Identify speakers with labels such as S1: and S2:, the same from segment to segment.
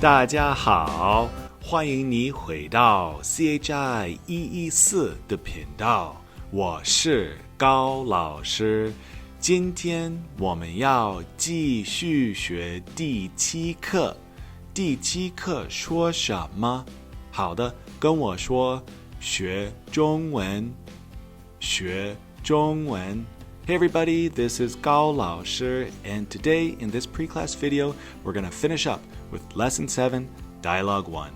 S1: 大家好，欢迎你回到 CHI 114的频道，我是高老师。今天我们要继续学第7课。第7课说什么？好的，跟我说学中文，学中文。Hey everybody, this is Gao 老师, and today in this pre-class video, we're going to finish up with Lesson 7, Dialogue 1.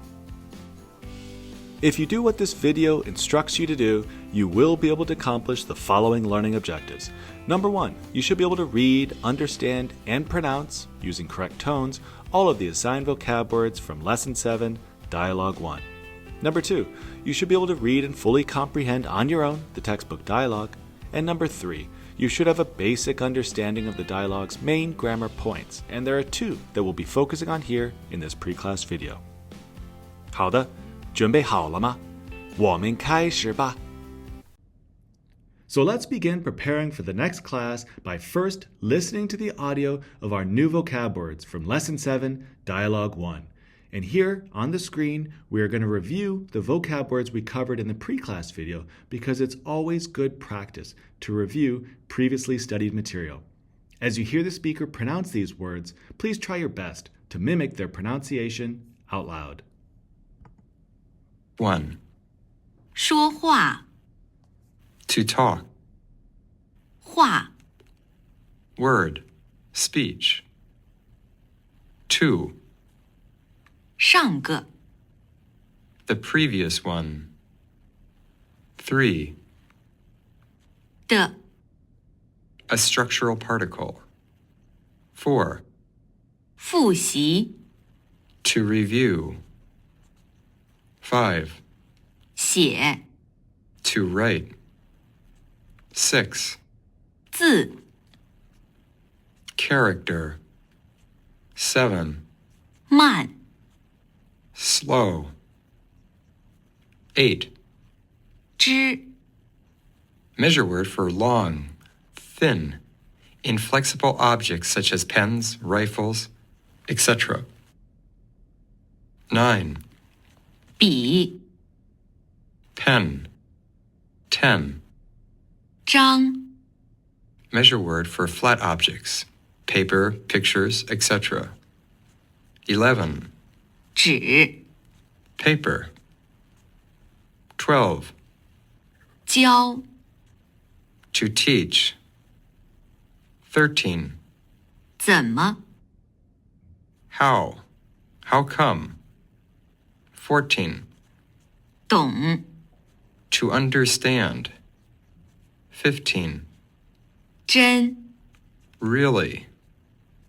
S1: If you do what this video instructs you to do, you will be able to accomplish the following learning objectives. Number 1, you should be able to read, understand, and pronounce, using correct tones, all of the assigned vocab words from Lesson 7, Dialogue 1. Number 2, you should be able to read and fully comprehend on your own the textbook dialogue. And number 3, you should have a basic understanding of the dialogue's main grammar points, and there are 2 that we'll be focusing on here in this pre-class video. 好的，准备好了吗？我们开始吧。So let's begin preparing for the next class by first listening to the audio of our new vocab words from Lesson 7, Dialogue 1. And here on the screen, we are going to review the vocab words we covered in the pre-class video because it's always good practice to review previously studied material. As you hear the speaker pronounce these words, please try your best to mimic their pronunciation out loud.
S2: 1.
S3: 说话
S2: To talk.
S3: 话
S2: Word. Speech. 2.
S3: 上个
S2: The previous one. 3.
S3: 的
S2: A structural particle. 4.
S3: 复习
S2: To review. 5.
S3: 写
S2: To write. 6.
S3: 字
S2: Character. 7.
S3: 慢
S2: Slow. 8.
S3: 知
S2: Measure word for long, thin, inflexible objects such as pens, rifles, etc. 9.
S3: 笔
S2: Pen. 10.
S3: 章
S2: Measure word for flat objects, paper, pictures, etc. 11.
S3: 纸
S2: Paper. 12.
S3: 教
S2: To teach. 13.
S3: 怎么
S2: How. How come? 14.
S3: 懂
S2: To understand. 15.
S3: 真
S2: Really.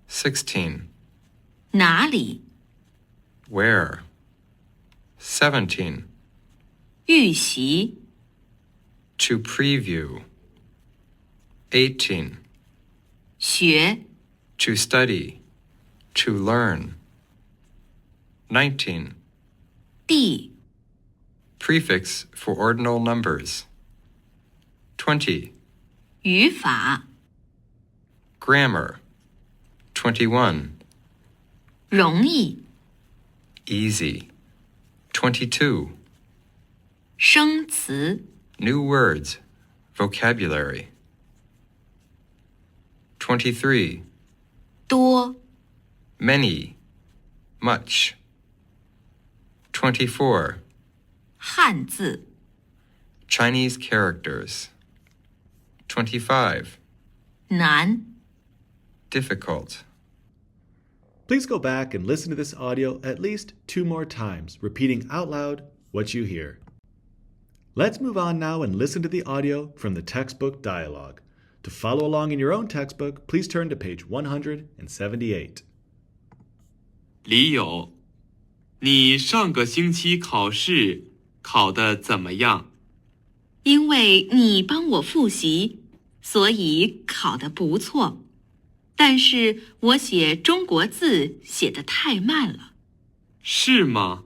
S2: 16.
S3: 哪里
S2: Where? 17.
S3: 预习
S2: To preview. 18.
S3: 学
S2: To study. To learn. 19.
S3: 地
S2: Prefix for ordinal numbers. 20.
S3: 语法
S2: Grammar. 21.
S3: 容易
S2: Easy. 22.
S3: 生词
S2: New words. Vocabulary. 23.
S3: 多
S2: Many. Much. 24.
S3: 汉字
S2: Chinese characters. 25.
S3: 难
S2: Difficult.
S1: Please go back and listen to this audio at least 2 more times, repeating out loud what you hear. Let's move on now and listen to the audio from the textbook dialogue. To follow along in your own textbook, please turn to page 178.
S4: 李友，你上个星期考试考得怎么样？
S3: 因为你帮我复习，所以考得不错。但是我写中国字写得太慢了。
S4: 是吗？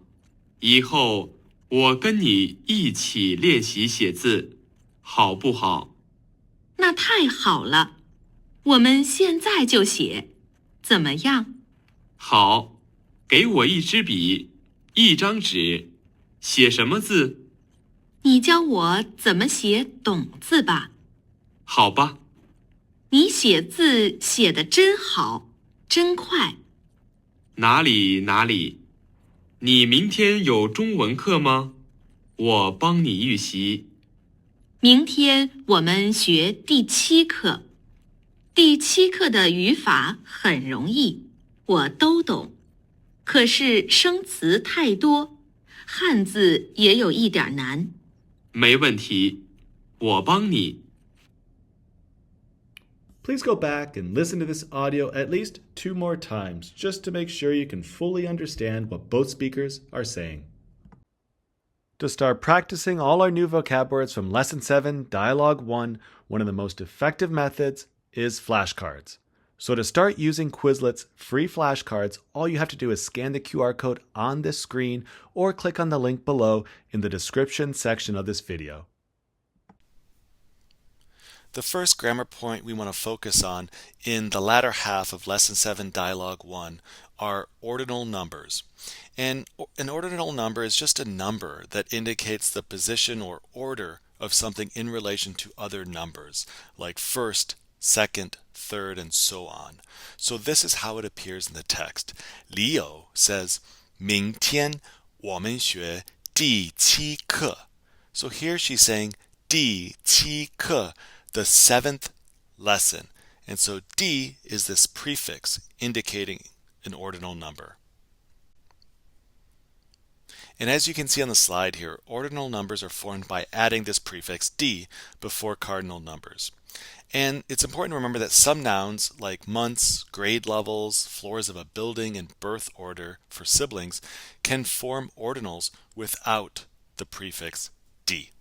S4: 以后我跟你一起练习写字，好不好？
S3: 那太好了，我们现在就写，怎么样？
S4: 好，给我一支笔，一张纸，写什么字？
S3: 你教我怎么写懂字吧。
S4: 好吧，
S3: 你写字写得真好，真快。
S4: 哪里哪里。你明天有中文课吗？我帮你预习。
S3: 明天我们学第7课。第7课的语法很容易，我都懂。可是生词太多，汉字也有一点难。
S4: 没问题，我帮你。
S1: Please go back and listen to this audio at least 2 more times just to make sure you can fully understand what both speakers are saying. To start practicing all our new vocab words from Lesson 7, Dialogue 1, one of the most effective methods is flashcards. So to start using Quizlet's free flashcards, all you have to do is scan the QR code on this screen or click on the link below in the description section of this video. The first grammar point we want to focus on in the latter half of Lesson 7, Dialogue 1 are ordinal numbers. And an ordinal number is just a number that indicates the position or order of something in relation to other numbers, like first, second, third, and so on. So this is how it appears in the text. Leo says, 明天我们学第7课. So here she's saying 第7课, the 7th lesson. And so D is this prefix indicating an ordinal number. And as you can see on the slide here, ordinal numbers are formed by adding this prefix D before cardinal numbers. And it's important to remember that some nouns, like months, grade levels, floors of a building, and birth order for siblings, can form ordinals without the prefix D.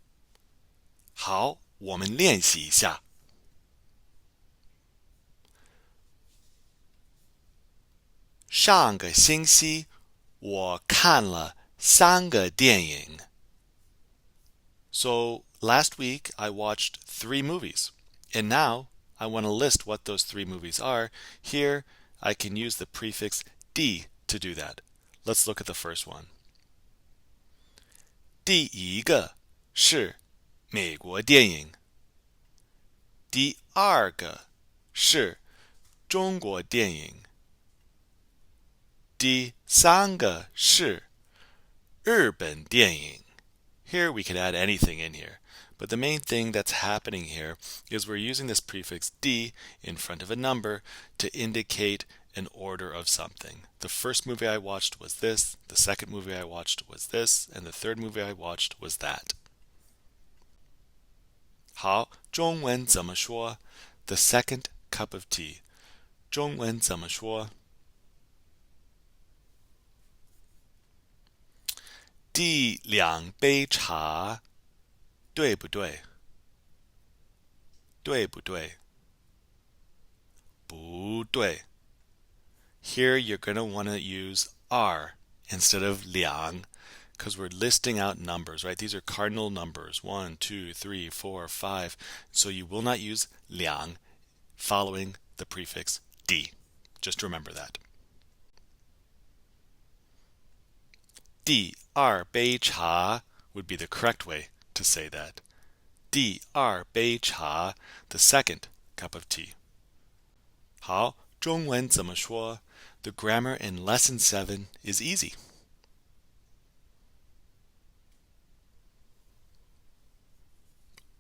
S1: 好，我们练习一下。上个星期，我看了3个电影。So last week I watched 3 movies, and now I want to list what those 3 movies are. Here I can use the prefix D to do that. Let's look at the first one. 第一个是美国电影。第二个是中国电影。第三个是日本电影。Here we could add anything in here, but the main thing that's happening here is we're using this prefix D in front of a number to indicate an order of something. The first movie I watched was this, the second movie I watched was this, and the third movie I watched was that. 好，中文怎么说? The second cup of tea. 中文怎么说? 第2杯茶，对不对？对不对？不对。Here you're going to want to use R instead of 2 because we're listing out numbers, right? These are cardinal numbers, 1, 2, 3, 4, 5. So you will not use 2 following the prefix D. Just remember that. 第2杯茶 would be the correct way to say that. 第2杯茶, the second cup of tea. 好，中文怎么说? The grammar in Lesson 7 is easy.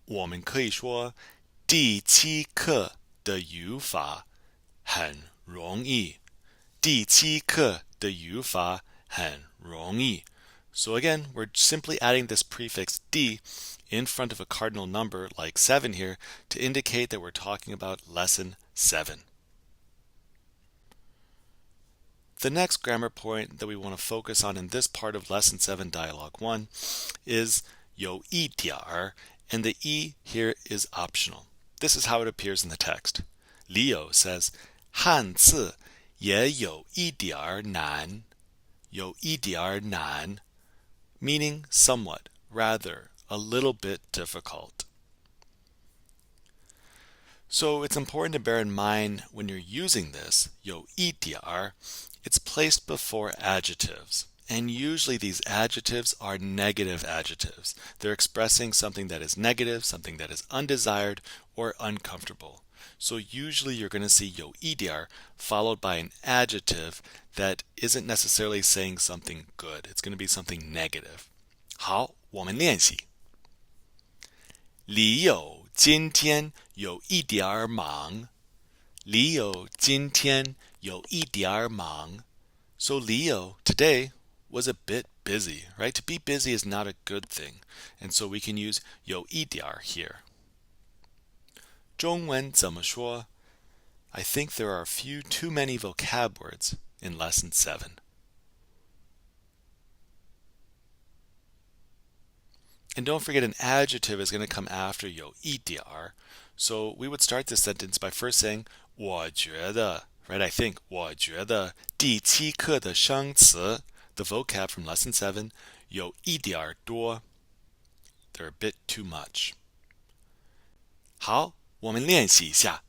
S1: 我们可以说第7课的语法很容易。第7课的语法很容易。So again, we're simply adding this prefix D in front of a cardinal number like 7 here to indicate that we're talking about Lesson 7. The next grammar point that we want to focus on in this part of Lesson 7 Dialogue 1 is 有一点儿, and the E here is optional. This is how it appears in the text. Leo says, 汉字也有一点儿难，有一点儿难, meaning somewhat, rather, a little bit difficult. So it's important to bear in mind when you're using this, 有一点儿, it's placed before adjectives. And usually these adjectives are negative adjectives. They're expressing something that is negative, something that is undesired or uncomfortable. So usually you're going to see 有一点儿 followed by an adjective that isn't necessarily saying something good. It's going to be something negative. 好，我们练习。李友今天有一点儿忙。李友今天有一点儿忙。So Leo today was a bit busy, right? To be busy is not a good thing. And so we can use 有一点儿 here. 中文怎么说? I think there are a few too many vocab words in lesson 7. And don't forget an adjective is going to come after 有一点儿. So we would start this sentence by first saying 我觉得, right? I think 我觉得第七课的生词, the vocab from lesson 7, 有一点儿多. They're a bit too much. 好，我们练习一下.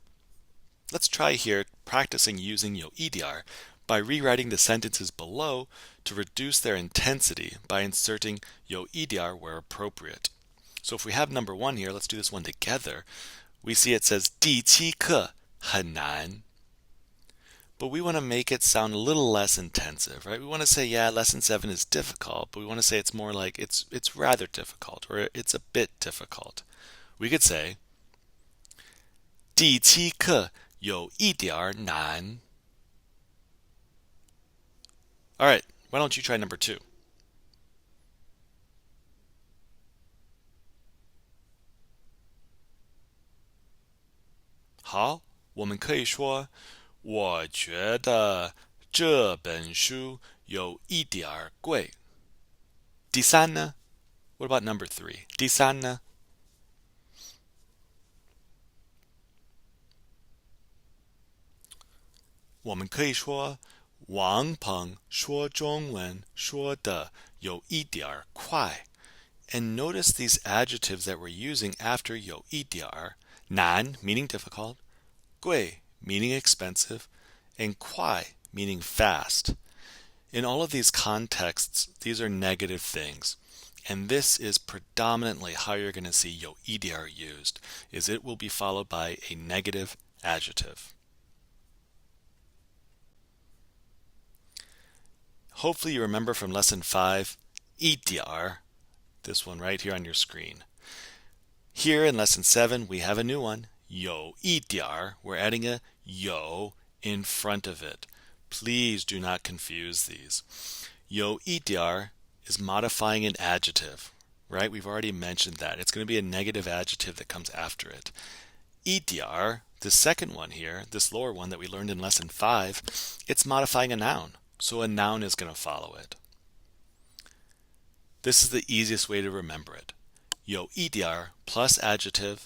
S1: Let's try here practicing using 有一点儿 by rewriting the sentences below to reduce their intensity by inserting 有一点儿 where appropriate. So if we have number 1 here, let's do this one together. We see it says 第七课很难. But we want to make it sound a little less intensive, right? We want to say, yeah, lesson 7 is difficult, but we want to say it's more like it's rather difficult, or it's a bit difficult. We could say 第七课有一点儿难. All right, why don't you try number 2? How? 我们可以说我觉得这本书有一点儿贵. 第三呢? What about number 3? 第三呢? "我们可以说王鹏说中文说的有一点儿快. And notice these adjectives that we're using after 有一点儿. 难 meaning difficult, 贵 meaning expensive, and 快 meaning fast. In all of these contexts, these are negative things. And this is predominantly how you're going to see 有一点儿 used, is it will be followed by a negative adjective. Hopefully you remember from lesson 5, 一点儿, this one right here on your screen. Here in lesson 7, we have a new one, 有一点儿. We're adding a 有 in front of it. Please do not confuse these. 有一点儿 is modifying an adjective, right? We've already mentioned that. It's going to be a negative adjective that comes after it. 一点儿, the second one here, this lower one that we learned in lesson 5, it's modifying a noun. So a noun is going to follow it. This is the easiest way to remember it. 有一点儿 plus adjective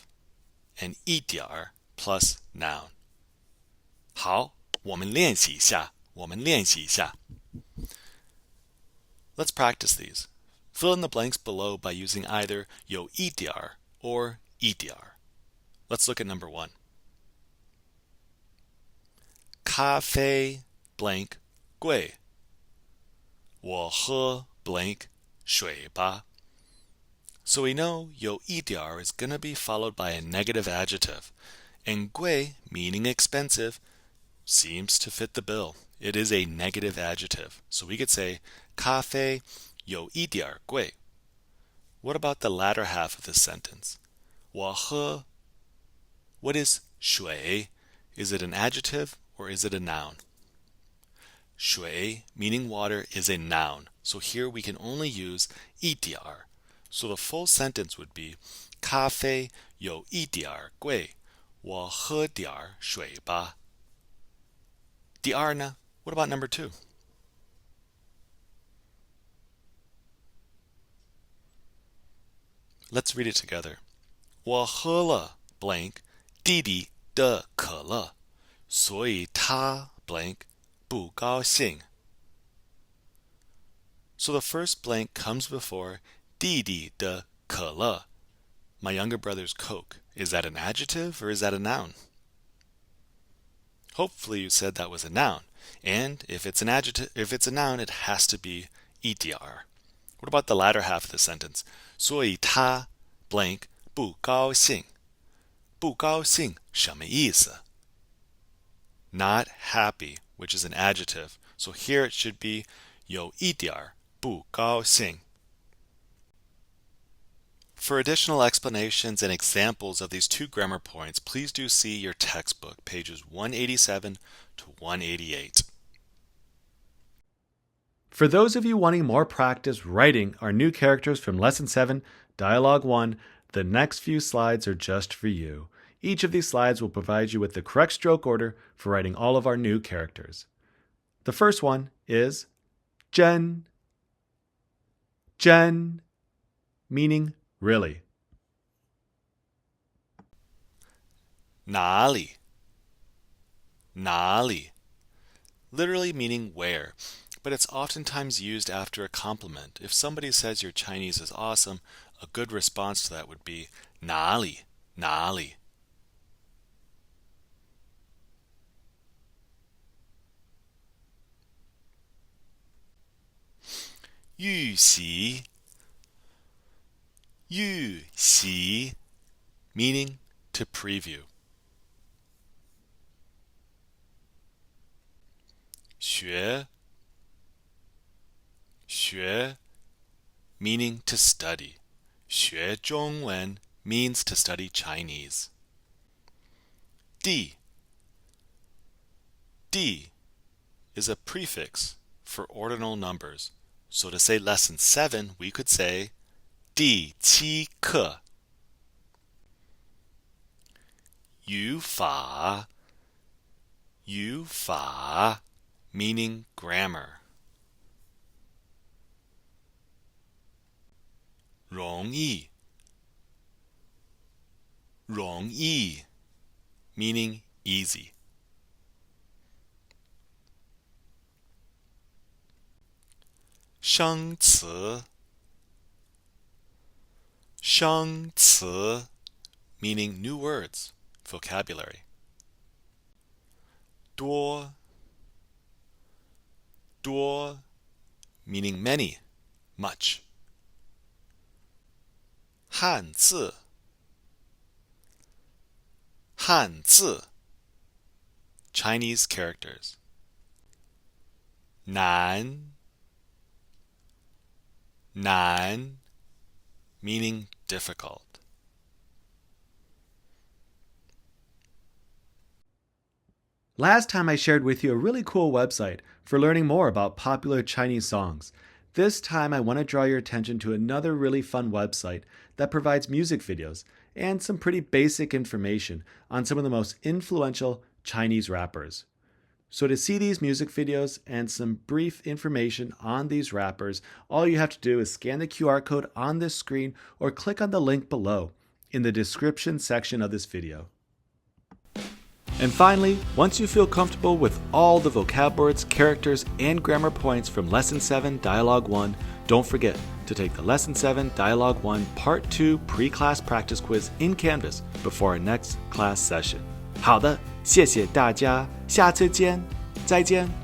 S1: and 一点儿 plus noun. 好，我们练习一下，我们练习一下. Let's practice these. Fill in the blanks below by using either 有一点儿 or 一点儿. Let's look at number 1. 咖啡 blank 贵. 我喝 blank 水吧. So we know 有一点儿 is going to be followed by a negative adjective. And 贵, meaning expensive, seems to fit the bill. It is a negative adjective. So we could say 咖啡有一点儿贵. What about the latter half of this sentence? 我喝. What is 水? Is it an adjective or is it a noun? 水, meaning water, is a noun. So here we can only use 一点儿. So the full sentence would be 咖啡有一点儿贵. 我喝点儿水吧. 第二呢? What about number 2? Let's read it together. 我喝了 blank 弟弟的可乐，所以他 blank 不高兴. So the first blank comes before 弟弟的可乐, my younger brother's Coke, Is that an adjective or is that a noun? Hopefully you said that was a noun. And if it's an adjective, if it's a noun, it has to be 一点儿. What about the latter half of the sentence? 所以他 blank 不高兴。不高兴什么意思? Not happy, which is an adjective. So here it should be 有一点儿不高兴. For additional explanations and examples of these two grammar points, please do see your textbook, pages 187 to 188. For those of you wanting more practice writing our new characters from Lesson 7, Dialogue 1, the next few slides are just for you. Each of these slides will provide you with the correct stroke order for writing all of our new characters. The first one is Jen. Jen, meaning really. 哪里? 哪里? Literally meaning where, but it's oftentimes used after a compliment. If somebody says your Chinese is awesome, a good response to that would be 哪里?哪里? 预习 预习 meaning to preview. 学 学 meaning to study. 学中文 means to study Chinese. 地 地 is a prefix for ordinal numbers. So to say lesson 7, we could say 第七课. 语法 语法 meaning grammar. 容易 容易 meaning easy. 生词生词 meaning new words, vocabulary. 多多 meaning many, much. 汉字汉字 Chinese characters. 难难 meaning difficult. Last time I shared with you a really cool website for learning more about popular Chinese songs. This time I want to draw your attention to another really fun website that provides music videos and some pretty basic information on some of the most influential Chinese rappers. So to see these music videos and some brief information on these rappers, all you have to do is scan the QR code on this screen or click on the link below in the description section of this video. And finally, once you feel comfortable with all the vocab words, characters, and grammar points from Lesson 7, Dialogue 1, don't forget to take the Lesson 7, Dialogue 1, Part 2 pre-class practice quiz in Canvas before our next class session. 好的，谢谢大家，下次见，再见。